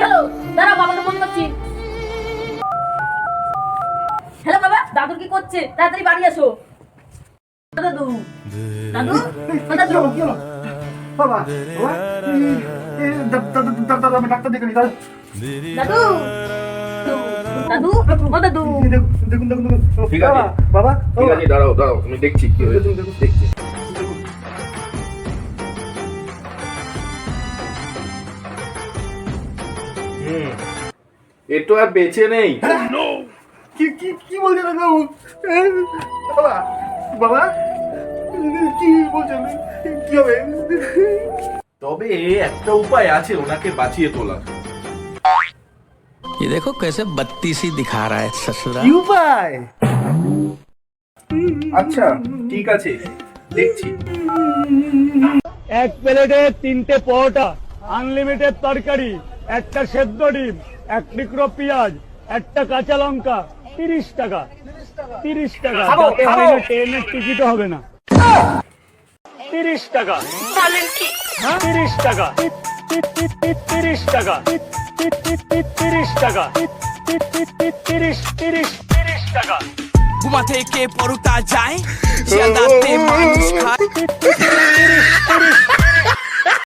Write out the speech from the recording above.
হলো? দাঁড়াও, বাবাকে ফোন করছি। হ্যালো বাবা, দাদু কি করছে? তাড়াতাড়ি বাড়ি আসো। দাদু, দাদু, দাদু, কি হলো? বাবা, বাবা, দাদা, আমি ডাক্তার দেখে নি, দাদা। দাদু, দাদু, ও দাদু। দেখুন, দেখুন, দেখুন। ঠিক আছে। বাবা, ঠিক আছে, দাঁড়াও দাঁড়াও, আমি দেখছি কি হয়েছে। দেখছি। এ তো আর বেঁচে নেই। কি কি কি বলছেন বাবু? বাবা, বাবা, কি বলছেন? কি হবে? তবে একটা উপায় আছে ওনাকে বাঁচিয়ে তোলার। ये देखो कैसे बत्तीसी दिखा रहा है ससुरा। কি উপায়? আচ্ছা ঠিক আছে, দেখছি। এক প্লেটে 3টে পরোটা, আনলিমিটেড তরকারি, একটা সেদ্ধ ডিম, এক টুকরো পেঁয়াজ, একটা কাঁচা লঙ্কা, 30 টাকা। 30 টাকা। খাবো, যাতে খাবো। হয় না, ট্রেনের টিকিটও হবে না। 30 টাকা। বলেন কি? 30 টাকা। 30 টাকা। 30 টাকা। 30 টাকা। ঘুমা থেকে পরোটা যায়, শিয়ালদাতে মানুষ খায়। 30